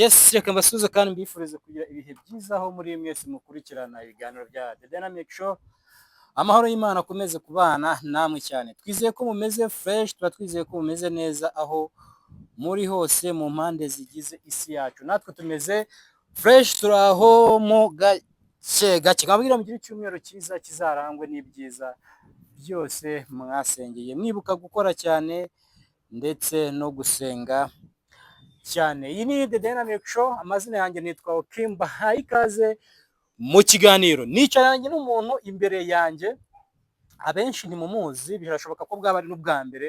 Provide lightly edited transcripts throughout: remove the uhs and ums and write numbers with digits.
Yes, reka mbasuhuze kandi mbifurize kugira ibihe byiza aho muri mwese mukurikirana ibiganiro bya The Dynamic Show. Amahoro y'Imana akomeze kubana namwe cyane. Twizeye ko mumeze fresh, tuba twizeye ko mumeze neza aho muri hose mu mpande zigize isi yacu. Natwe tumeze fresh, turaho mu gake. Nkabwira mugire icyumweru cyiza kizarangwe n'ibyiza byose mwasengeye. Mwibuka gukora cyane ndetse no gusenga cyane. Iyi ni The Dynamic Show, amazina yanjye nitwa Okimba. Hayi ikaze mu kiganiro. Nicaranye n'umuntu imbere yanjye, abenshi ntimumuzi, birashoboka ko bwaba ari n'ubwa mbere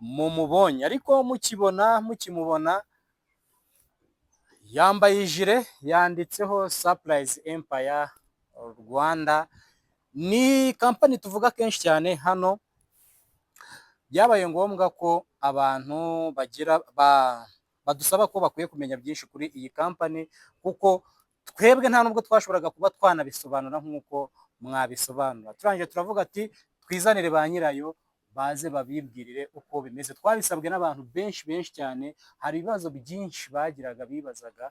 mumubonye, ariko mukimubona yambaye ijire yanditseho Surprise Empire Rwanda. Ni kampani tuvuga kenshi cyane hano. Byabaye ngombwa ko abantu badusaba ko bakwiye kumenya byinshi kuri iyi kampani, kuko twebwe nta nubwo twashoboraga kuba twanabisobanura nk'uko mwabisobanura. Turangije turavuga ati twizanire ba nyirayo baze babibwirire uko bimeze. Twabisabwe n'abantu benshi cyane, hari ibibazo byinshi bibazaga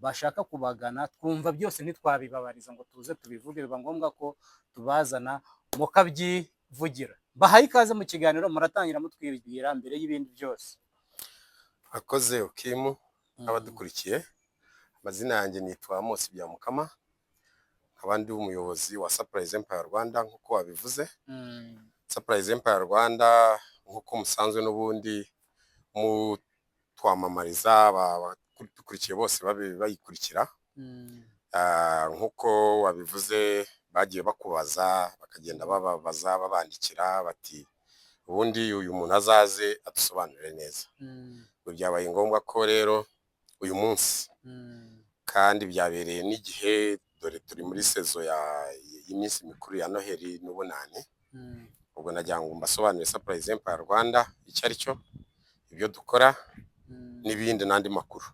bashaka kubagana, twumva byose ntitwabibabariza ngo tuze tubivuge, biba ngombwa ko tubazana mukabyivugira. Bahaye ikaze mu kiganiro, muratangira mutwibwira mbere y'ibindi byose. Akoze Okimu abadukurikiye. Amazina yanjye nitwa Amos Byamukama, abandi umuyobozi wa Surprise Empire Rwanda nkuko wabivuze. Surprise Empire Rwanda nkuko musanzwe n'ubundi twamamariza abadukurikiye bose bayikurikira. Nkuko wabivuze bagiye bakubaza, bakagenda bababaza babandikira bati ubundi uyu muntu azaze adusobanurire neza. Byabaye ngombwa ko rero uyu munsi kandi byabereye n'igihe, dore turi muri sezo y'iminsi mikuru ya Noheli n'Ubunani. Ubwo nagira ngo mbasobanurire Surprise Empire Rwanda icyo ari cyo, ibyo dukora n'ibindi n'andi makuru.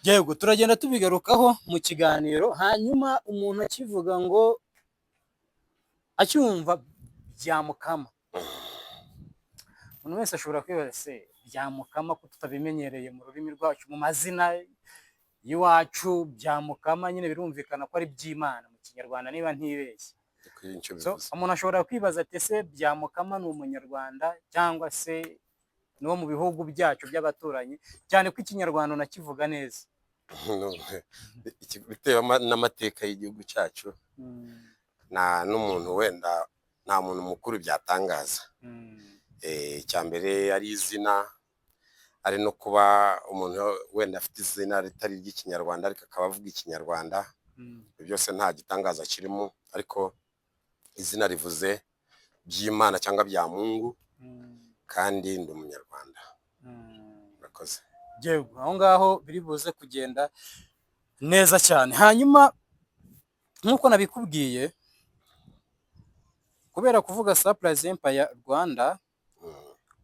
Yego, turagenda tubigarukaho mu kiganiro. Hanyuma umuntu akivuga ngo acyumva Byamukama, umuntu wese ashobora kwibaza se Byamukama ko tutabimenyereye mu rurimi rwacu, mu mazina y'iwacu Byamukama nyine birumvikana ko ari by'Imana mu Kinyarwanda niba ntibeshye. Umuntu ashobora kwibaza ati se Byamukama ni Umunyarwanda cyangwa se no mu bihugu byacu by'abaturanyi, cyane ko Ikinyarwanda nakivuga neza. Bitewe n'amateka y'igihugu cyacu, n'umuntu wenda nta muntu mukuru byatangaza. Icya mbere ari izina, ari no kuba umuntu wenda afite izina ritari ry'Ikinyarwanda ariko akaba avuga Ikinyarwanda. Byose nta gitangaza kirimo, ariko izina rivuze by'Imana cyangwa bya Mungu, kandi ndi Umunyarwanda. Murakoze. Yego, aho ngaho biri buze kugenda neza cyane. Hanyuma nk'uko nabikubwiye, kubera kuvuga Surprise Empire Rwanda,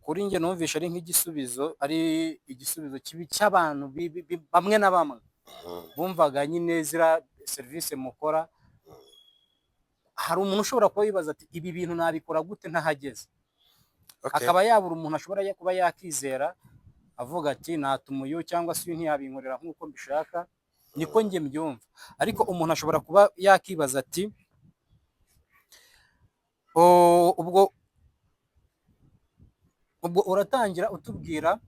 kuri njye numvisha ari nk'igisubizo, ari igisubizo kibi cy'abantu bamwe na bamwe bumvaga nyine zira service mukora. Hari umuntu ushobora kuba yibaza ati ibi bintu nabikora gute ntahageze. Akaba yabura umuntu ashobora kuba yakizera avuga ati natumuyu cyangwa se ntiyabinkorera nk'uko mbishaka. Niko njye mbyumva. Ariko umuntu ashobora kuba yakibaza ati ubwo uratangira utubwira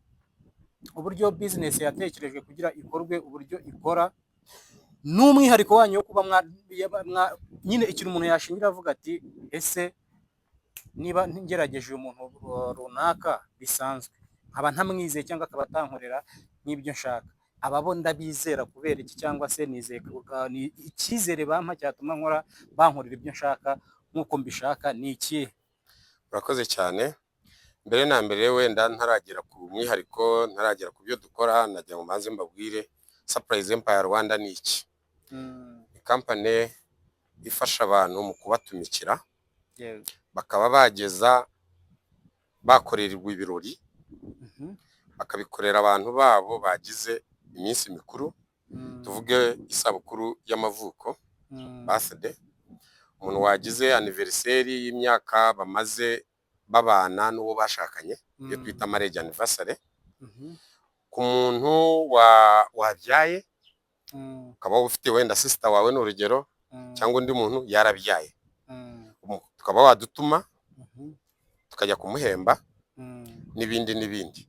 uburyo business yatekerejwe kugira ikorwe, uburyo ikora, n'umwihariko wanyu wo kuba nyine ikintu umuntu yashingira avuga ati ese niba ngerageje umuntu runaka bisanzwe nkaba ntamwizeye cyangwa akaba atankorera n'ibyo nshaka, ababo ndabizera kubera iki, cyangwa se nizeye icyizere bampa cyatuma bankorera ibyo nshaka nk'uko mbishaka ni iki? Murakoze cyane. Mbere na mbere wenda ntaragera ku mwihariko, ntaragera ku byo dukora, nagira ngo maze mbabwire Surprise Empire Rwanda ni iki. Ni kampani ifasha abantu mu kubatumikira, bakaba bakorerwa ibirori, bakabikorera abantu babo bagize iminsi mikuru, tuvuge isabukuru y'amavuko, birthday, umuntu wagize anniversaire y'imyaka bamaze babana n'uwo bashakanye, iyo twita marriage anniversary. ku muntu wabyaye ukaba ufite wenda sister wawe n'urugero cyangwa undi muntu yarabyaye tukaba wadutuma tukajya kumuhemba n'ibindi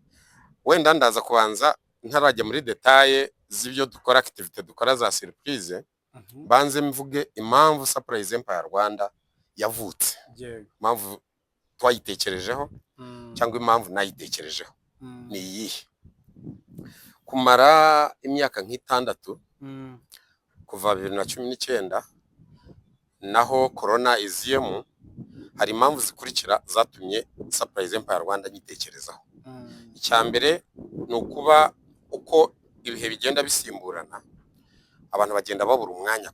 wenda ndaza kubanza ntarajya muri detaye z'ibyo dukora activity dukora za surprise banze mvuge impamvu Surprise Empire Rwanda yavutse impamvu twayitekerejeho cyangwa impamvu nayitekerejeho ni iyihe kumara imyaka nk'itandatu kuva 2019 naho corona iziyemo hari impamvu zikurikira zatumye Surprise Empire Rwanda nyitekerezaho icyambere nukuba uko ibihe bigenda bisimburana abantu bagenda babura umwanya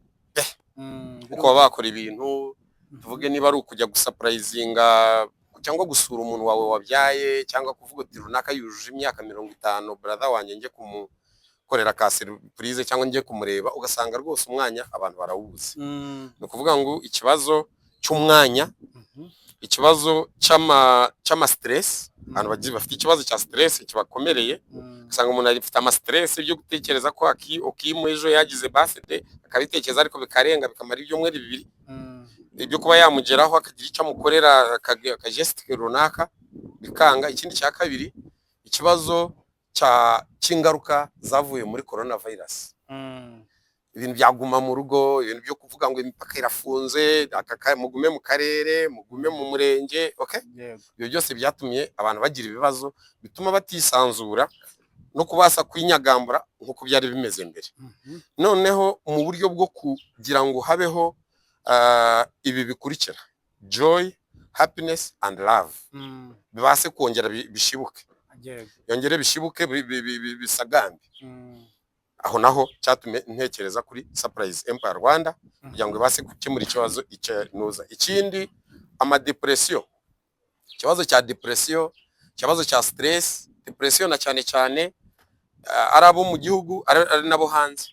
uko bakora ibintu tuvuge niba ari ukujya gusupurayizinga cyangwa gusura umuntu wawe wabyaye cyangwa kuvuga uti runaka yujuje imyaka 50 brother wanjye ngiye kumukorera ka surprise cyangwa ngiye kumureba ugasanga rwose umwanya abantu barawubuze no kuvuga ngo ikibazo cy'umwanya ikibazo cyama stress abantu bagiye bafite ikibazo cya stress kibakomereye usanga umuntu afite ama stress byo gutekereza ko okimu ejo yagize birthday akabitekereza ariko bikarenga bikamara ibyumweru bibiri ibyo kuba yamugeraho akagira icyo amukorera akageste runaka bikanga. Ikindi cya kabiri ikibazo cy'ingaruka zavuye muri coronavirus ibintu byaguma mu rugo ibintu byo kuvuga ngo imipaka irafunze mugume mu karere mugume mu murenge ibyo byose byatumye abantu bagira ibibazo bituma batisanzura no kubasa kwinyagambura nkuko byari bimeze mbere. Noneho mu buryo bwo kugira ngo habeho ibi bikurikira joy, happiness and love bibase kongera bishibuke yongere bishibuke bisagambe aho naho cyatumye ntekereza kuri Surprise Empire Rwanda kugira ngo ibase gukemura ikibazo icyanuza. Ikindi ama depression ikibazo cya depression ikibazo cya stress depression na cyane arabo mu gihugu ari nabo hanze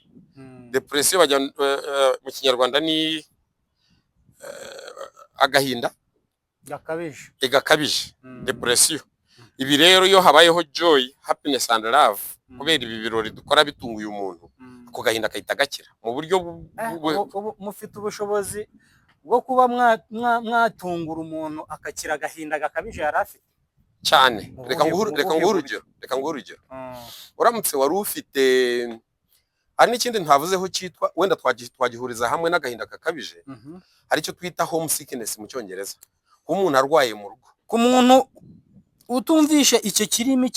depression bajya mu kinyarwanda ni agahinda gakabije depression. Ibi rero iyo habayeho joy, happiness and love kubera ibi birori dukora bitunguye umuntu ako gahinda kahita gakira mu buryo mufite ubushobozi bwo kuba mwatungura umuntu akakira agahinda gakabije yarafite cyane. Reka nguhe urugero uramutse wari ufite hari n'ikindi ntavuzeho cyitwa wenda twagihuriza hamwe n'agahinda kakabije hari cyo twita home sickness mu cyongereza umuntu arwaye mu rugo ku muntu utumvishe icyo kirimi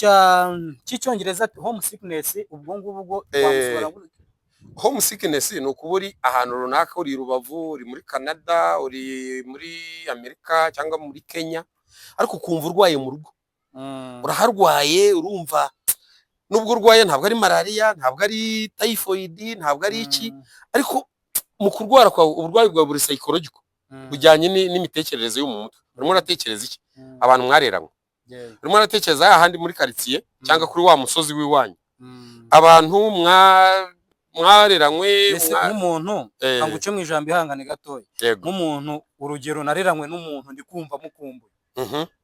cy'icyongereza home sickness ubwo ngubwo home sickness ni ukuburi ahantu runaka uri Rubavu uri muri Canada uri muri Amerika cyangwa muri Kenya ariko kumva urwaye mu rugo uraharwaye urumva nubwo urwaye ntabwo ari malaria ntabwo ari typhoid ntabwo ari iki ariko mu kurwara kwa uburwayi bwa buri psychological bujyanye n'imitekerereze yo mu mutwe urimo uratekereza iki abantu mwareranywe urimo uratekereza ahandi muri quartier cyangwa kuri wa musozi w'iwanyu abantu mwareranywe nk'umuntu anguce mu ijambo ihangane gatoya nk'umuntu urugero nareranywe n'umuntu ndi kumva mukumbuye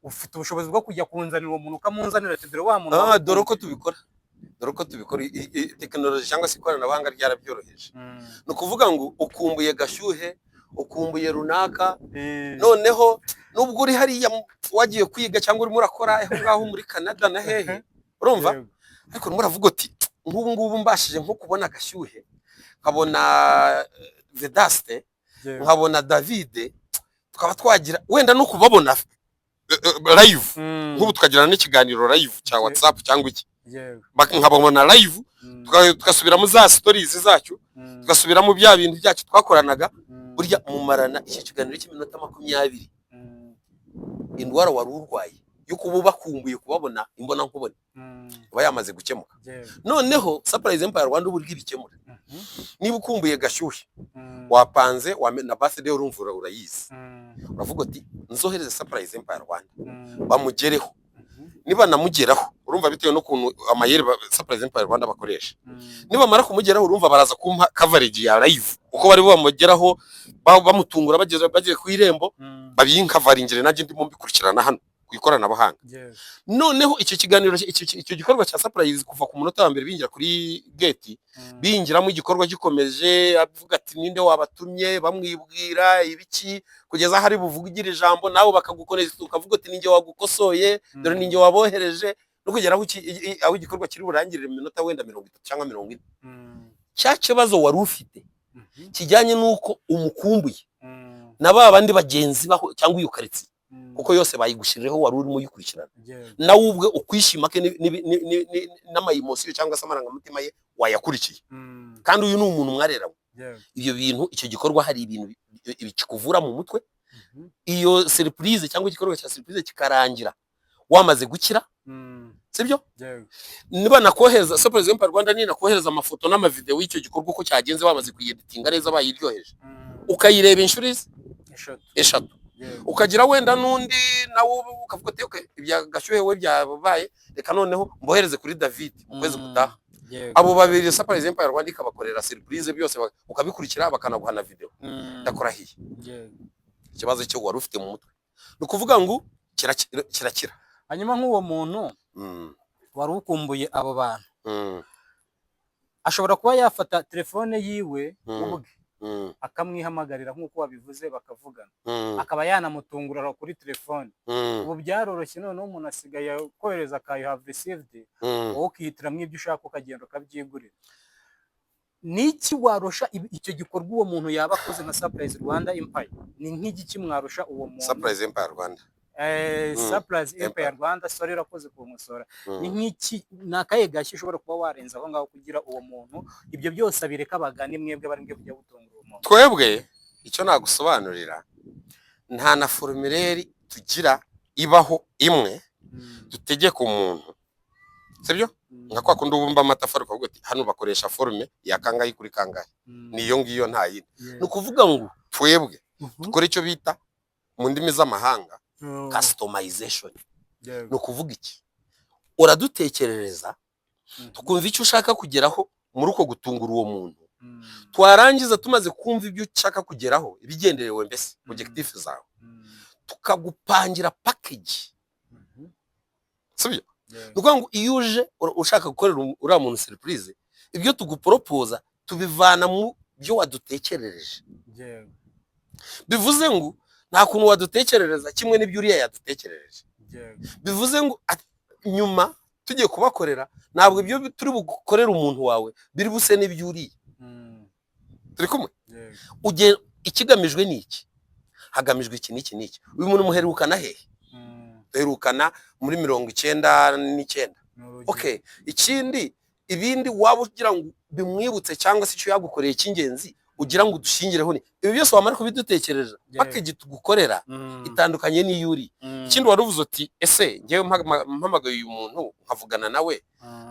ufite ubushobozi bwo kujya kunzanira uwo muntu ukamunzanira tedero wa muntu dore ko tubikora technology cyangwa se ikoranabuhanga ryarabyoroheje no kuvuga ngo ukumbuye gashyuhe ukumbuye runaka noneho nubwo uri hariya wagiye kwiga cyangwa urimo urakora aho ngaho muri Canada na hehe urumva ariko urimo uravuga uti ngubu mbashije nko kubona gashyuhe nkabona Vedaste nkabona David tukaba twagira wenda no kubabona live nk'ubu tukagirana n'ikiganiro live cya WhatsApp cyangwa iki nkababona live tugasubira mu za stories zacu tugasubira mu bya bintu byacu twakoranaga burya mumarana iki kiganiro cy'iminota 20 indwara wari urwaye yuko ubu bakumbuye kubabona imbona nkubone bayamaze gukemuka. Noneho Surprise Empire Rwanda uburyo ibikemura niba ukumbuye gashyuhe wapanze na birthday urumvura urayizi uravuga ati nzohereze Surprise Empire Rwanda bamugereho niba namugeraho urumva bitewe no kuntu amayeri Surprise Empire Rwanda bakoresha niba mara kumugeraho urumva baraza kumpa coverage ya live uko bari bamugeraho bamutungura bageze ku irembo babinkavaringire naje ndimo mbikurikirana hano ku ikoranabuhanga. Noneho icyo kiganiro icyo gikorwa cya surprise kuva ku munota wa mbere binjira kuri gate binjiramo igikorwa gikomeje avuga ati ninde wabatumye bamwibwira ibiki kugeza hari buvugira ijambo nawe bakagukoreza ukavuga ati ninjye wagukosoye dore ninjye wabohereje no kugera aho igikorwa kiri burangirire mu minota wenda 30 cyangwa 40. Cya kibazo wari ufite kijyanye nuko umukumbuye na bandi bagenzi baho cyangwa uyu karitsi kuko yose bayigushirireho wari urimo yikurikirana nawe ubwe ukwishima ke n'amayimosiyo cyangwa se amarangamutima ye wayakurikiye kandi uyu ni umuntu mwarerawe. Ibyo bintu icyo gikorwa hari ibintu bikikuvura mu mutwe. Iyo surprise cyangwa igikorwa cya surprise kikarangira wamaze gukira, sibyo? Niba nakohereza surprise Empire Rwanda ni nakohereza amafoto n'amavideo y'icyo gikorwa uko cyagenze bamaze kuyeditinga neza bayiryoheje ukayireba inshuro eshatu ukagira wenda nundi nawo ukavuga ati okay ibya gashyuhe we byabaye reka noneho mbohereze kuri David ukwezi gutaha. Abo babiri surprise Empire Rwanda ikabakorera surprise byose ukabikurikira bakanaguhana video ndakurahiye. Ikibazo cyo wari ufite mu mutwe no kuvuga ngo kirakira. Hanyuma nk'uwo muntu wari ukumbuye abo bantu ashobora kuba yafata telefone yiwe ubwe akamwihamagarira nk'uko wabivuze bakavugana akaba yanamutungurira kuri telefone. Ubu byaroroshye none umuntu asigaye kohereza akayi have received wowe ukihitiramwo ibyo ushaka ukagenda ukabyigurira. Niki warusha icyo gikorwa uwo muntu yaba akoze nka Surprise Rwanda Empire? Ni nk'igiki mwarusha uwo muntu? Surprise Empire Rwanda Surprise Empire Rwanda sorry rakoze kumusora. Ni nk'iki nakaye gashye ushobora kuba warenza aho ngaho kugira uwo muntu ibyo byose abireka abagani mwebwe bari kujya gutunga uwo muntu? Twebwe icyo nagusobanurira nta na formulaire tugira ibaho imwe dutegeka umuntu, sibyo? Nka kwa kundi ubumba amatafari ukavuga ati hano bakoresha forme ya kangahe kuri kangahe niyo ngiyo nta yindi. No kuvuga ngo twebwe dukora icyo bita mu ndimi z'amahanga customization. No kuvuga iki uradutekerereza tukumva icyo ushaka kugeraho muri uko gutungura uwo muntu, twarangiza tumaze kumva ibyo ushaka kugeraho ibigenderewe mbese objectif zawe tukagupangira package, sibyo? Nuko ngo iyo uje ushaka gukorera uriya muntu surprise ibyo tuguporopoza tubivana mu byo wadutekerereje. Bivuze ngo nta kuntu wadutekerereza kimwe n'ibyo uriya yadutekerereje. Bivuze ngo nyuma tugiye kubakorera ntabwo ibyo turi bukorera umuntu wawe biri buse n'ibyo uriya. Turi kumwe? Ikigamijwe ni iki? Hagamijwe iki n'iki n'iki. Uyu muntu muherukana hehe? Duherukana muri 99. Okay, ikindi ibindi waba ugira ngo bimwibutse cyangwa se icyo yagukoreye cy'ingenzi ugira ngo dushingireho ni ibi byose wamara kubidutekereza package tugukorera itandukanye n'iyuri. Ikindi waruvuze ati ese ngewe mpamagaye uyu muntu nkavugana nawe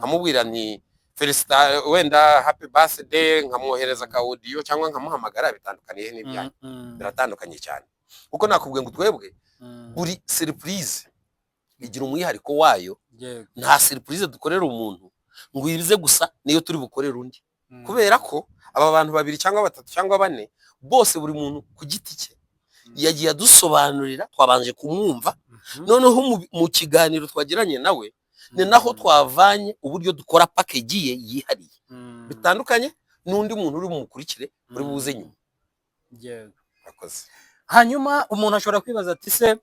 amubwira ni Felicita wenda happy birthday nkamwohereza ka audio cyangwa nkamuhamagara bitandukaniye n'ibyanyu biratandukanye cyane kuko nakubwiye ngo twebwe buri surprise igira umwihariko wayo. Nta surprise dukorera umuntu ngo ibize gusa niyo turi bukorera undi kubera ko aba bantu babiri cyangwa batatu cyangwa bane bose buri muntu ku giti cye yagiye adusobanurira twabanje kumwumva noneho mu kiganiro twagiranye nawe ni naho twavanye uburyo dukora package ye yihariye bitandukanye n'undi muntu uri mukurikire muri buze nyuma. Akoze hanyuma umuntu ashobora kwibaza ati se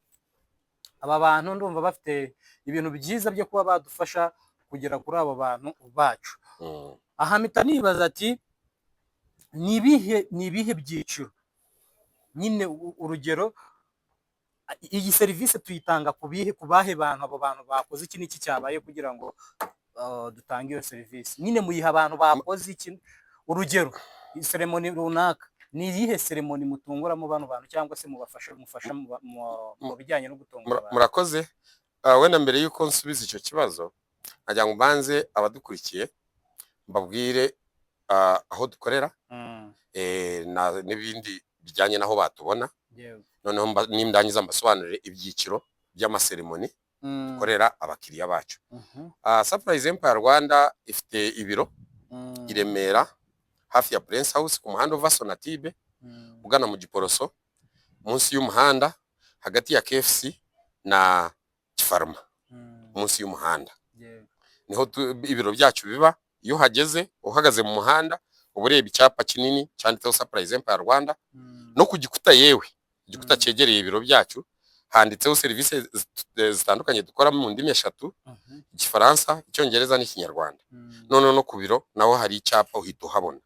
aba bantu ndumva bafite ibintu byiza byo kuba badufasha kugera kuri abo bantu bacu. Aha mpita nibaza ati ni ibihe byiciro nyine urugero iyi serivisi tuyitanga ku bahe bantu abo bantu bakoze iki n'iki cyabaye kugira ngo dutange iyo serivisi nyine muyiha abantu bakoze iki. Urugero ceremony runaka ni iyihe ceremony mutunguramo bano bantu cyangwa se mufasha mu bijyanye no gutungura abantu? Murakoze. Wenda mbere yuko nsubiza icyo kibazo najya ngo banze abadukurikiye mbabwire aho dukorera n'ibindi bijyanye naho batubona noneho nimdangiza mbasobanurire ibyiciro by'amaseremoni dukorera abakiriya bacu. Surprise Empire Rwanda ifite ibiro i Remera hafi ya Prince House ku muhanda uva Sonatibe ugana mu Giporoso munsi y'umuhanda hagati ya KFC na Farma munsi y'umuhanda niho ibiro byacu biba. Iyo uhageze uhagaze mu muhanda uba ureba icyapa kinini cyanditseho Surprise Empire Rwanda, no ku gikuta yewe igikuta cyegereye ibiro byacu handitseho serivisi zitandukanye dukora mu ndimi eshatu, Igifaransa, Icyongereza n'Ikinyarwanda. None no ku biro naho hari icyapa uhita uhabona.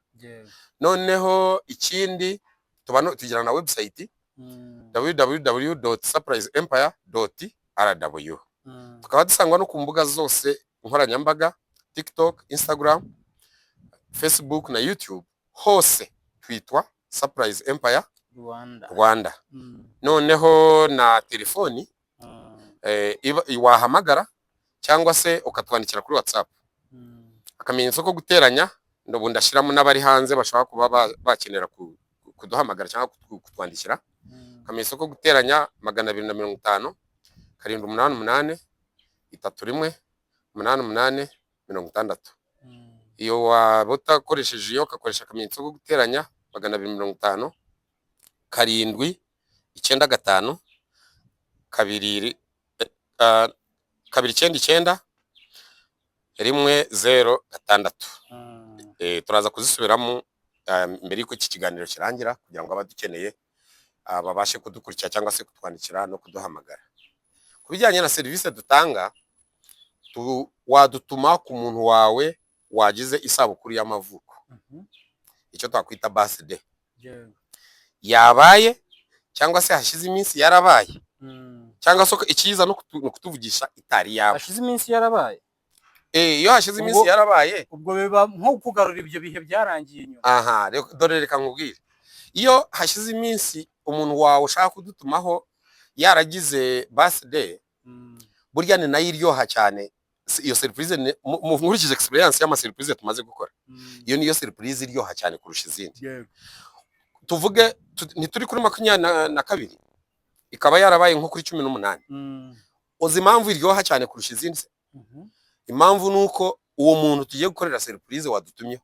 Noneho ikindi tugira na website www.surpriseempire.rw. Tukaba dusangwa no ku mbuga zose nkoranyambaga, TikTok, Instagram, Facebook na YouTube, hose twitwa Surprise Empire Rwanda. Noneho na telefoni wahamagara cyangwa se ukatwandikira kuri WhatsApp. Akamenyetso ko guteranya ndobundi ashiramo n'abari hanze bashaka kuba bakenera kuduhamagara cyangwa kutwandikira. Akamenyetso ko guteranya 250 788 31 88 60. Iyo wabutakoresheje iyo ukakoresha akamenyetso ko guteranya 250 7 95 2 299 106. Turaza kuzisubiramo mbere y'uko iki kiganiro kirangira kugira ngo abadukeneye babashe kudukurikira cyangwa se kutwandikira no kuduhamagara. Kubijyanye na serivisi dutanga, wadutuma ku muntu wawe wagize isabukuru y'amavuko, icyo twakwita birthday, yabaye cyangwa se hashize iminsi yarabaye, cyangwa se ikiza no kutuvugisha itari yaba hashize iminsi yarabaye. Iyo hashize iminsi yarabaye ubwo biba nko kugarura ibyo bihe byarangiye nyuma. Dore reka nkubwire, iyo hashize iminsi umuntu wawe ushaka kudutumaho yaragize birthday, burya ni nayo iryoha cyane. Iyo surprise nkurikije experience y'ama surprise tumaze gukora, iyo niyo surprise iryoha cyane kurusha izindi. Tuvuge ntituri kuri 22 ikaba yarabaye nko kuri 18. Uzi impamvu iryoha cyane kurusha izindi? Impamvu nuko uwo muntu tugiye gukorera surprise wadutumyeho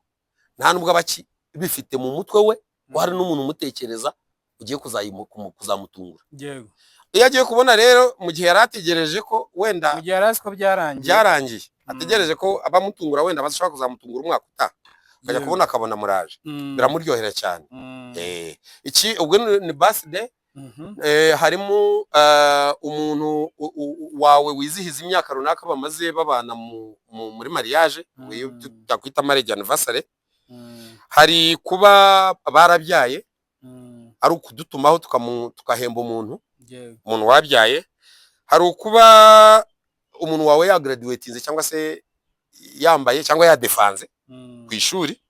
nta nubwo abaki bifite mu mutwe we, wari n'umuntu umutekereza ugiye kuzamutungura. Iyo agiye kubona rero mu gihe yarategereje ko wenda mu gihe yarazi ko byarangiye ategereje ko abamutungura wenda bazashaka kuzamutungura umwaka utaha, akajya kubona akabona muraje, biramuryohera cyane. Iki ubwo ni birthday. Harimo umuntu wawe wizihiza imyaka runaka bamaze babana muri mariage, tutakwita marriage anniversary. Hari kuba barabyaye, ari ukudutumaho tukahemba umuntu wabyaye. Hari ukuba umuntu wawe ya graduatinze cyangwa se yambaye cyangwa ya defanze ku ishuri,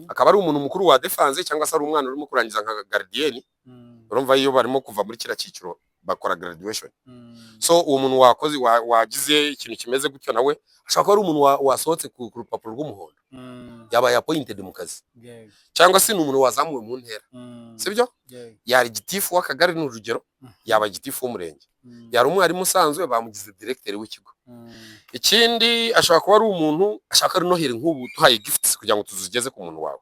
akaba ari umuntu mukuru wa defanze cyangwa se ari umwana urimo kurangiza nka gardienne. Urumva iyo barimo kuva muri kira cyiciro bakora graduation. So uwo muntu wagize ikintu kimeze gutyo nawe ashaka ari umuntu wasohotse ku rupapuro rw'umuhondo, yabaye appointed mu kazi, cyangwa se n'umuntu wazamuwe mu ntera, sibyo? Yari gitifu w'akagari n'urugero, yaba gitifu w'umurenge, yari umwarimu usanzwe bamugize directeur w'ikigo. Ikindi ashaka kuba ari umuntu ashaka ari noheri nk'ubu tuhaye gifts kugira ngo tuzigeze ku muntu wawe,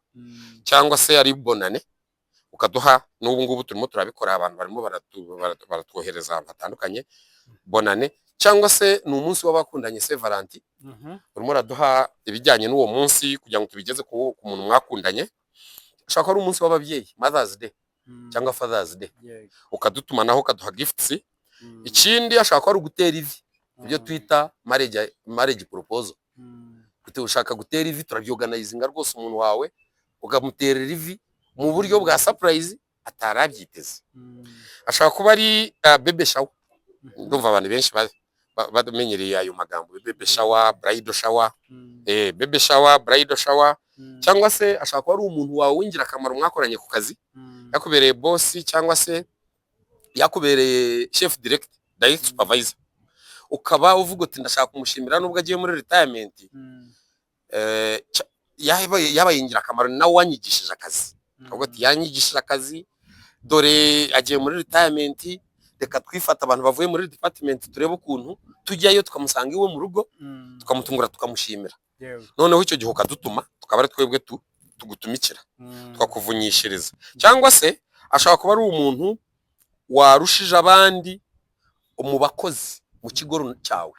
cyangwa se ari bonane ukaduha. N'ubu ngubu turimo turabikora, abantu barimo baratwohereza batandukanye bonane, cyangwa se ni umunsi w'abakundanye Saint Valentin, urimo raduha ibijyanye n'uwo munsi kugira ngo tubigeze ku muntu mwakundanye. Ashaka ari umunsi w'ababyeyi Mother's Day cyangwa Father's Day, ukadutuma naho ukaduha gifts. Ikindi ashaka ari ugutera ivi, ibyo twita marriage proposal. Ushaka gutera ivi, turabyorganizinga rwose umuntu wawe ukamuterera ivi mu buryo bwa surprise atarabyiteze. Ashaka kuba ari baby shower. Ndumva abantu benshi badumenyereye ayo magambo, baby shower, bridal shower. Baby shower, bridal shower. Cyangwa se ashaka kuba ari umuntu wawe wingira akamaro mwakoranye ku kazi, yakubereye boss cyangwa se yakubereye chef direct supervisor, ukaba uvuga uti ndashaka kumushimira nubwo agiye muri retirement, yabaye ingira akamaro nawe wanyigishije akazi. Ubwo ati yanyigishije akazi, dore agiye muri retirement, reka twifata abantu bavuye muri department turebe ukuntu tujyayo tukamusanga iwe mu rugo, tukamutungura tukamushimira. Noneho icyo gihe ukadutuma, tukaba ari twebwe tugutumikira, tukakuvunyishiriza. Cyangwa se ashaka kuba ari umuntu warushije abandi mu bakozi mu kigo cyawe,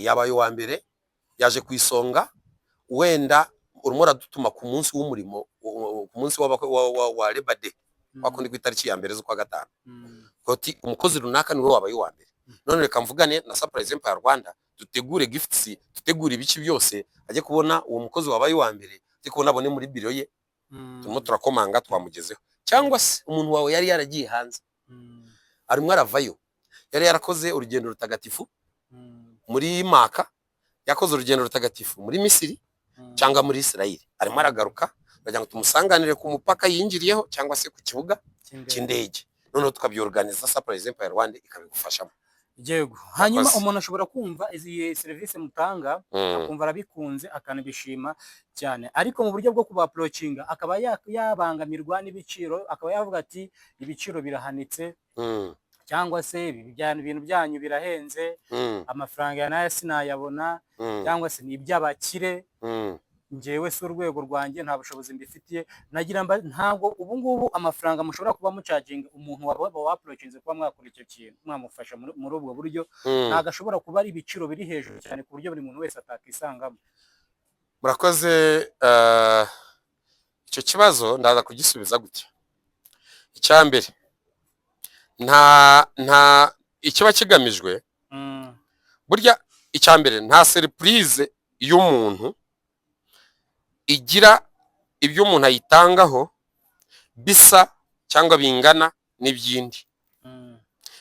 yabaye uwa mbere, yaje ku isonga, wenda urimo uradutuma ku munsi w'umurimo, ku munsi wa Labor Day, wakundi ku itariki ya mbere z'ukwa gatanu, koti umukozi runaka niwe wabaye uwa mbere. None reka mvugane na Surprise Empire Rwanda, dutegure gifts, dutegure ibiki byose, ajye kubona uwo mukozi wabaye uwa mbere, ajye kubona abone muri biro ye, turimo turakomanga twamugezeho. Cyangwa se umuntu wawe yari yaragiye hanze, arimo aravayo, yari yarakoze urugendo rutagatifu muri Maka, yakoze urugendo rutagatifu muri Misiri cyangwa muri Israeli, arimo aragaruka, bagira ngo tumusanganire ku mupaka yinjiriyeho cyangwa se ku kibuga cy'indege. Noneho tukabyorganiza Surprise Empire Rwanda ikabigufashamo. Yego, hanyuma umuntu ashobora kumva izi service mutanga akumva arabikunze akanabishima cyane, ariko mu buryo bwo kubaprocinga akaba yabangamirwa n'ibiciro, akaba yavuga ati ibiciro birahanitse, cyangwa se ibintu byanyu birahenze, amafaranga ya nayo sinayabona, cyangwa se ni iby'abakire, njyewe si urwego rwanjye nta bushobozi mbifitiye. Nagira ntabwo ubu ngubu amafaranga mushobora kuba mucaginga umuntu waprocinze kuba mwakora icyo kintu, mwamufasha muri ubwo buryo, ntabwo ashobora kuba ari ibiciro biri hejuru cyane ku buryo buri muntu wese atakisangamo. Murakoze. Icyo kibazo ndaza kugisubiza gutya. Icya mbere, nta ikiba kigamijwe, burya icya mbere nta surprise y'umuntu igira ibyo umuntu ayitangaho bisa cyangwa bingana n'ibyindi.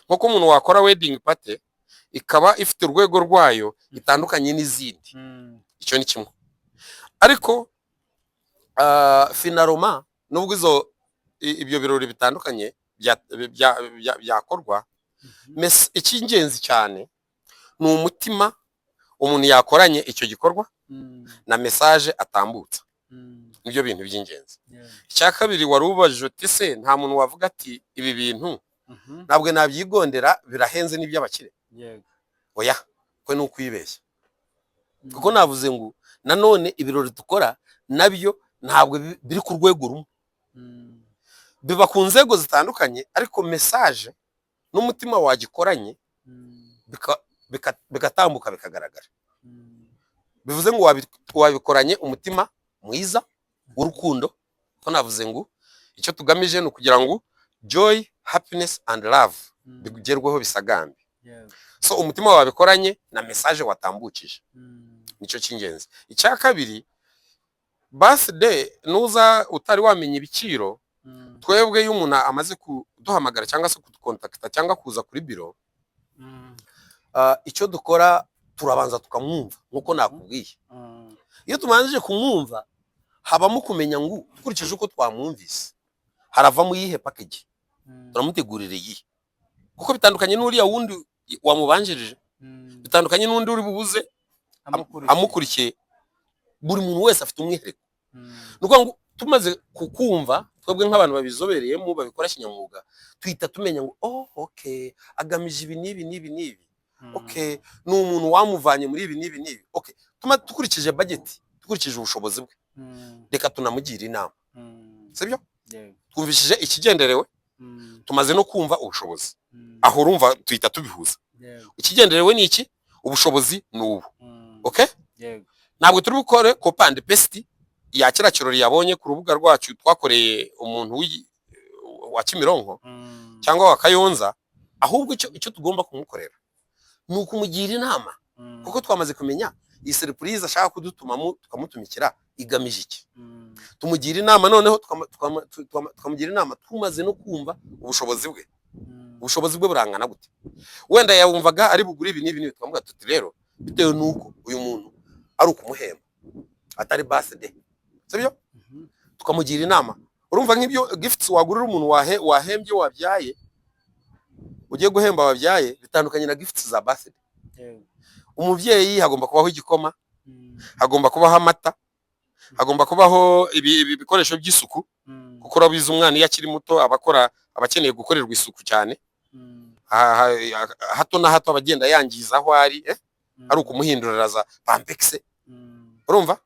Nkuko umuntu wakora wedding party ikaba ifite urwego rwayo itandukanye n'izindi, icyo ni kimwe. Ariko finaloma nubwo ibyo birori bitandukanye byakorwa, icy'ingenzi cyane ni umutima umuntu yakoranye icyo gikorwa na message atambutsa, nibyo bintu by'ingenzi. Icya kabiri, wari ubajije uti se nta muntu wavuga ati ibi bintu ntabwo nabyigondera birahenze n'iby'abakire? Oya, kwe ni ukwibeshya, kuko navuze ngo nanone ibirori dukora nabyo ntabwo biri ku rwego rumwe, biba ku nzego zitandukanye, ariko message n'umutima wagikoranye bigatambuka bikagaragara. Bivuze ngo wabikoranye umutima mwiza w'urukundo, ko navuze ngo icyo tugamije ni ukugira ngo joy, happiness and love bigerweho bisagambe. So umutima wabikoranye na message watambukije, nicyo cy'ingenzi. Icya kabiri, birthday nuza utari wamenye ibiciro, twebwe iyo umuntu amaze kuduhamagara cyangwa se kudukontakta cyangwa kuza kuri biro, icyo dukora turabanza tukamwumva nkuko nakubwiye. Iyo tumanjije kumwumva, habamo kumenya ngo dukurikije uko twamwumvise haravamo yihe package, turamutegurira iyi, kuko bitandukanye n'uriya wundi wamubanjirije, bitandukanye n'undi uri bubuze amukurikiye. Buri muntu wese afite umwihariko. Nuko ngo tumaze kukumva, twebwe nk'abantu babizobereyemo babikora kinyamwuga, twita tumenya ngo okay, agamije ibi n'ibi n'ibi n'ibi, okay, ni umuntu wamuvanye muri ibi n'ibi n'ibi, okay, dukurikije budget, dukurikije ubushobozi bwe, reka tunamugira inama, sibyo? Twumvishije ikigenderewe, tumaze no kumva ubushobozi, aho urumva twita tubihuza. Ikigenderewe ni iki? Ubushobozi ni ubu, okay? Ntabwo turi bukore copy and paste ya kira kirori yabonye ku rubuga rwacu twakoreye umuntu wa Kimironko cyangwa wa Kayonza, ahubwo icyo tugomba kumukorera ni ukumugira inama, kuko twamaze kumenya iyi surprise ashaka kudutumamo, tukamutumikira igamije iki. Tumugira inama, noneho tukamugira inama tumaze no kumva ubushobozi bwe. Ubushobozi bwe burangana gute? Wenda yawumvaga ari buguri ibi n'ibi, tukamuga tuti rero bitewe nuko uyu muntu ari ukumuhemba atari birthday, sibyo? Tukamugira inama. Urumva nk'ibyo gifts wagurira umuntu wahembye wabyaye, ugiye guhemba wabyaye, bitandukanye na gifts za birthday. Umuvyeyi hagomba kubaho igikoma, hagomba kubaho amata, hagomba kubaho ibikoresho by'isuku, kuko urabizi umwana iyo akiri muto abakeneye gukorerwa isuku cyane, hato na hato abagenda yangiza aho ari ukumuhindurira za pampexe. Urumva?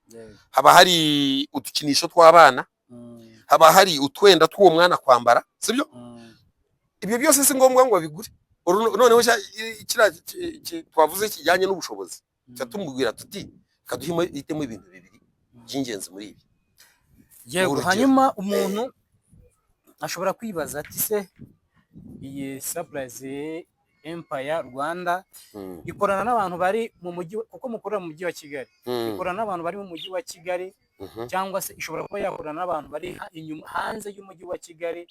Haba hari udukinisho tw'abana, haba hari utwenda tw'uwo mwana kwambara, sibyo? Ibyo byose si ngombwa ngo babigure, noneho kiriya twavuze kijyanye n'ubushobozi tumubwira tuti kaduhitemo ibintu bibiri by'ingenzi muri ibi. Yego, hanyuma umuntu ashobora kwibaza ati se iyi Surprise Empire Rwanda ikorana n'abantu bari mu mujyi, kuko mukorera mu mujyi wa Kigali, ikorana n'abantu bari mu mujyi wa Kigali cyangwa se ishobora kuba yakorana n'abantu bari inyuma hanze y'umujyi wa Kigali,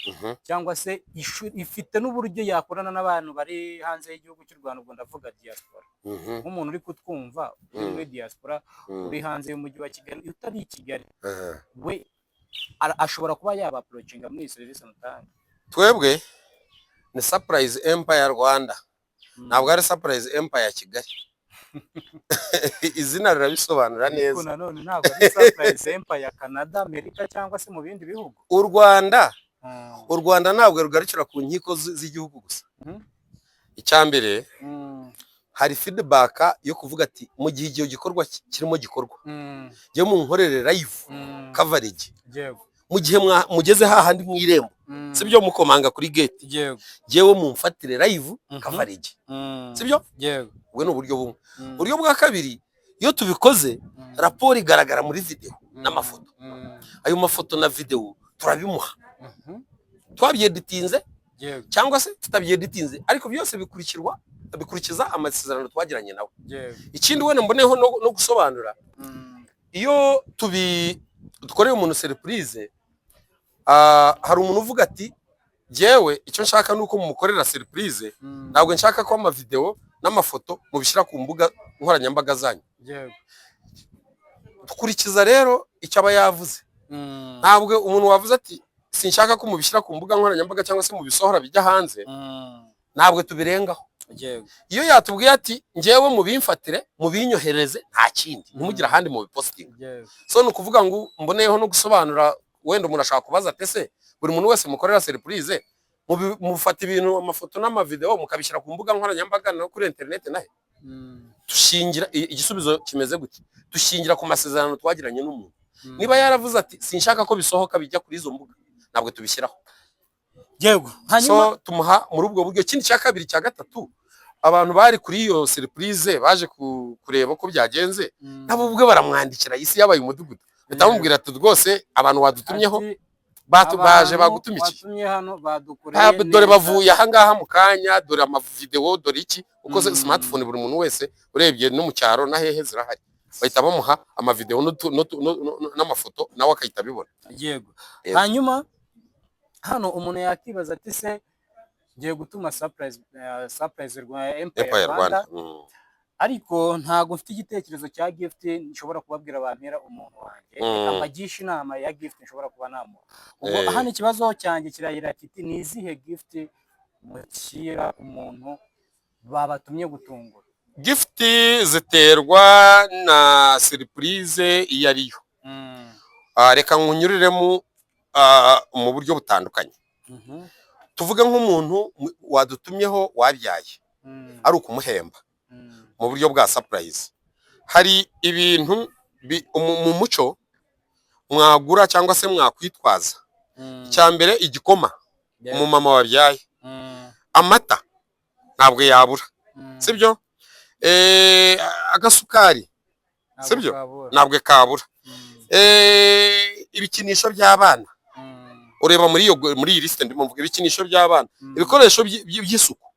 cyangwa se ifite n'uburyo yakorana n'abantu bari hanze y'igihugu cy'u Rwanda, ubwo ndavuga diaspora. Nk'umuntu uri kutwumva uri muri diaspora uri hanze y'umujyi wa Kigali utari i Kigali, we ashobora kuba yaba approachinga muri serivisi mutanga. Twebwe ni Surprise Empire Rwanda, ntabwo ari Surprise Empire Kigali. Izina rirabisobanura neza. Nanone ntabwo ari Surprise Empire Canada, Amerika cyangwa se mu bindi bihugu. U Rwanda ntabwo rugarukira ku nkiko z'igihugu gusa. Icyambere hari feedback yo kuvuga ati mu gihe igihe gikorwa kirimo gikorwa je mu nkorere live coverage, mu gihe mugeze hahandi mu irembo sibyo mukomanga kuri gate, jewe mumfatire live coverage sibyo. We n'uburyo bumwe. Uburyo bwa kabiri, iyo tubikoze raporo igaragara muri video n'amafoto, ayo mafoto na video turabimuha twabyeditinze cyangwa se tutabyeditinze, ariko byose bikurikiza amasezerano twagiranye nawe. Ikindi wene mboneho no gusobanura, iyo dukoreye umuntu surprise, hari umuntu uvuga ati jewe icyo nshaka nuko mumukorera surprise, ntabwo nshaka ko amavideo n'amafoto mubishyira ku mbuga nkoranyambaga zanyu. Dukurikiza rero icyo aba yavuze. Ntabwo umuntu wavuze ati sinshaka ko mubishyira ku mbuga nkoranyambaga cyangwa se mubisohora bijya hanze, ntabwo tubirengaho. Iyo yatubwiye ati ngewe mubimfatire mubinyohereze nta kindi ntimugira ahandi mu biposting, so nukuvuga ngo mboneyeho no gusobanura, wenda umuntu ashaka kubaza ati se buri muntu wese mukorera surprise mufata ibintu amafoto n'amavideo mukabishyira ku mbuga nkoranyambaga no kuri internet nahe? Dushingira igisubizo kimeze gute? Dushingira ku masezerano twagiranye n'umuntu. Niba yaravuze ati sinshaka ko bisohoka bijya kuri izo mbuga, ntabwo tubishyiraho. Yego, hanyuma so tumuha muri ubwo buryo. Ikindi cya kabiri cya gatatu, abantu bari kuri iyo surprise baje kureba ko byagenze, nabo ubwo baramwandikira isi yabaye umudugudu, batamubwira ati rwose abantu wadutumyeho baje bagutumikiye hano badukoreye, dore bavuye aha ngaha mu kanya, dore amavideo, dore iki, uko smartphone buri muntu wese urebye no mu cyaro na hehe zirahari, bahita bamuha amavideo n'amafoto nawe akahita abibona. Yego, hanyuma hano umuntu yakibaza ati se ngiye gutuma Surprise Empire Rwanda, ariko ntago mfite igitekerezo cya gift nshobora kubabwira abantera umuntu wanjye, amagisha inama ya gift nshobora kuba namo. Ubwo hano ikibazo cyanjye kirahira kiti ni izihe gift mukira umuntu babatumye gutungura? Gift ziterwa na surprise iyo ariyo. Reka nkunyuriremo mu buryo butandukanye. Tuvuge nk'umuntu wadutumyeho wabyaye ari ukumuhemba mu buryo bwa surprise. Hari ibintu mu muco mwagura cyangwa se mwakwitwaza. Icyambere igikoma umumama wabyaye, amata ntabwo yabura sibyo, agasukari sibyo ntabwo kabura, ibikinisho by'abana. Ureba muri iyi liste ndimo mvuga ibikinisho by'abana, ibikoresho by'isuku,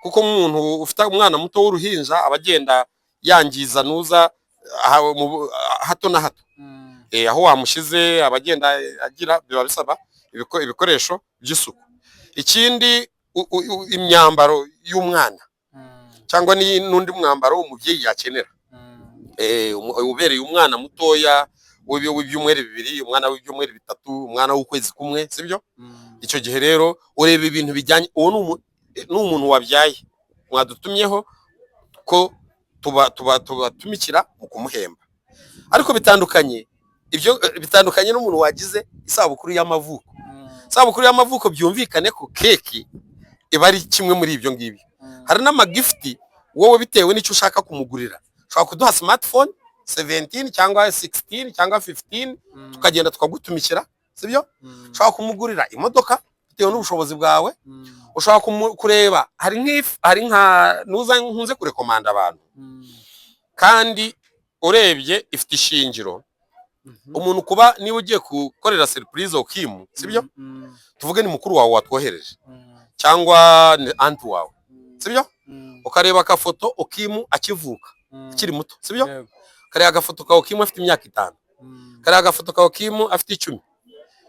kuko umuntu ufite umwana muto w'uruhinja abagenda yangiza nuza hato na hato, aho wamushize abagenda agira, biba bisaba ibikoresho by'isuku. Ikindi imyambaro y'umwana cyangwa n'undi mwambaro umubyeyi yakenera, ubereye umwana mutoya w'ibyumweru 2, umwana w'ibyumweru 3, umwana w'ukwezi kumwe sibyo. Icyo gihe rero ureba ibintu bijyanye, uwo n'umuntu wabyaye mwadutumyeho ko tubatumikira ukumuhemba. Ariko bitandukanye, ibyo bitandukanye n'umuntu wagize isabukuru y'amavuko. Isabukuru y'amavuko byumvikane ko keki iba ari kimwe muri ibyo ngibyo. Hari n'amagifti wowe bitewe n'icyo ushaka kumugurira, ushaka kuduha smartphone 17 cyangwa 16 cyangwa 15, tukagenda tukagutumikira sibyo. Ushaka kumugurira imodoka bitewe n'ubushobozi bwawe, ushobora kureba hari nka nuza nkunze kurekomanda abantu kandi urebye ifite ishingiro. Umuntu kuba niba ugiye gukorera surprise Okimu, sibyo? Tuvuge ni mukuru wawe watwohereje cyangwa ni anti wawe, sibyo? Ukareba akafoto Okimu akivuka akiri muto, sibyo? Ukareba agafoto ka Okimu afite imyaka 5, ukareba agafoto ka Okimu afite 10,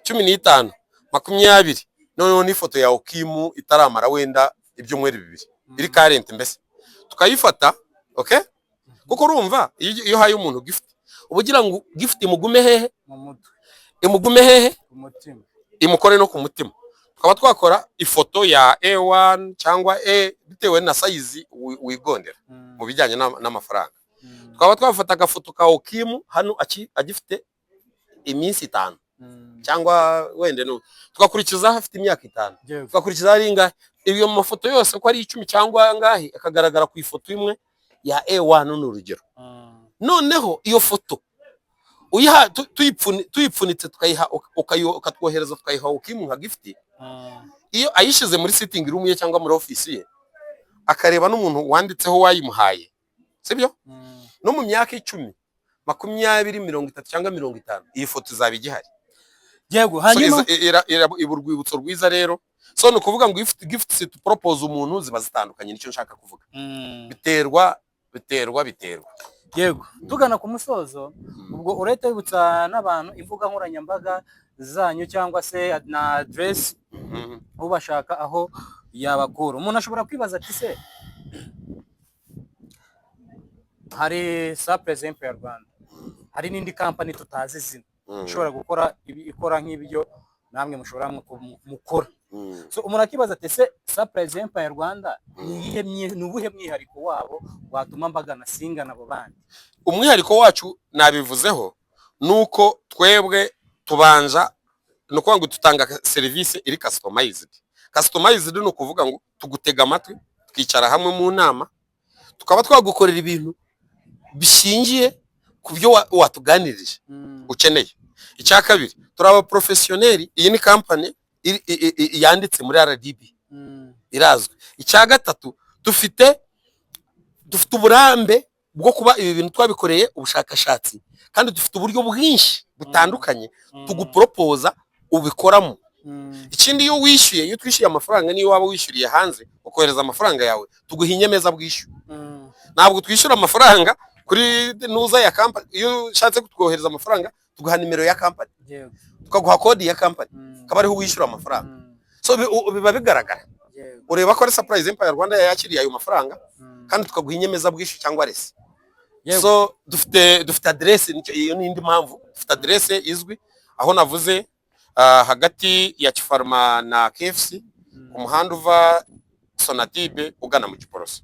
15, 20, noneho n'ifoto ya Okimu itaramara wenda ibyumweru 2 iri current mbese tukayifata. Okay, kuko urumva iyo haye umuntu gift ubugira ngo gift imugume hehe mu mutwe, imugume hehe umutima, imukore no ku mutima. Tukaba twakora ifoto ya A1 cyangwa bitewe na size wigondera mu bijyanye n'amafaranga. Tukaba twafata agafoto ka Okimu hano agifite iminsi 5 cyangwa wende no tukakurikiza hafite imyaka 5, tukakurikiza ari ingahe iyo mafoto yose ko ari 10 cyangwa ngahe akagaragara ku ifoto imwe ya A1 n'urugero. Noneho iyo foto uyiha tuyipfunitse tukayiha ukatwohereza tukayiha Okimu nka gift. Iyo ayishize muri sitting room ye cyangwa muri office ye akareba n'umuntu wanditseho wayimuhaye, sibyo? No mu myaka 10, 20, 30 cyangwa 50 iyi foto izaba igihari. Yego, hanyuma iburwibutso rwiza rero. So no kuvuga ngo gift to propose umuntu ziba zitandukanye, nicyo nshaka kuvuga. Biterwa. Yego, tugana ku musozo ubwo urete wibutsa n'abantu imbuga nkoranyambaga zanyu cyangwa se na address ubashaka aho yabakura. Umuntu ashobora kwibaza ati se hari Surprise Empire Rwanda, hari n'indi company tutazi zina ushobora gukora ikora nk'ibyo namwe mushobora mukora. So umuntu akibaza ati se Surprise Empire Rwanda ni ubuhe mwihariko wabo watuma mbagana singa nabo bandi? Umwihariko wacu nabivuzeho nuko twebwe tubanja no kwanga tutanga service iri customized. Customized no kuvuga ngo tugutega amatwi twicara hamwe mu nama tukaba twagukorera ibintu bishingiye ku byo watuganirije ukeneye. Icya kabiri turaba professionnel, iyi ni company yanditse muri RDB irazwe. Icya gatatu dufite uburambe bwo kuba ibi bintu twabikoreye ubushakashatsi kandi dufite uburyo bwinshi butandukanye tugupropoza ubikoramo. Ikindi iyo wishyuye, iyo twishyuye amafaranga niyo waba wishyuriye hanze ukohereza amafaranga yawe tuguha inyemeza bwishyu. Ntabwo twishyura amafaranga kuri nuza ya company. Iyo ushatse kutwohereza amafaranga tuguha nimero ya company, tukaguha kode ya company, kaba ariho wishyura amafaranga. So biba bigaragara ureba ko ari Surprise Empire Rwanda yakiriye ayo mafaranga kandi tukaguha inyemeza bwishyu cyangwa resi. So dufite address, iyo n'indi mpamvu dufite address izwi aho navuze hagati ya Kifarma na KFC ku muhanda uva Sonatibe ugana mu Giporoso.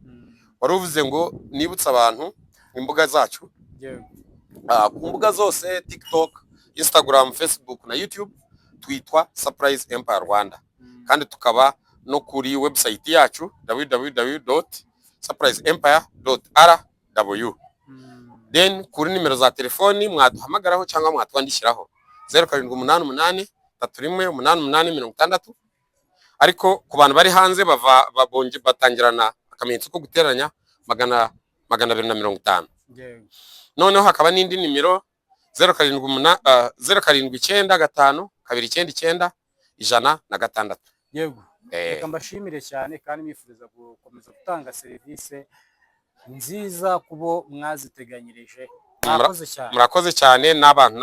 Wari uvuze ngo nibutsa abantu imbuga zacu. Ku mbuga zose TikTok, Instagram, Facebook na YouTube twitwa Surprise Empire Rwanda, kandi tukaba no kuri website yacu www.surpriseempire.rw. Then kuri nimero za telefoni mwaduhamagaraho cyangwa mwatwandikiraho 0788 318860. Ariko ku bantu bari hanze babonje batangirana akamenyetso ko guteranya 250. Noneho hakaba n'indi nimero 0795299196. Yego, reka mbashimire cyane kandi mwifuriza gukomeza gutanga serivisi nziza kubo mwaziteganyirije. Murakoze cyane n'abantu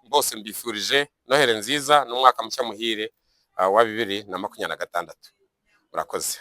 bose mbifurije Noheli nziza n'umwaka mushya muhire wa 2026. Murakoze.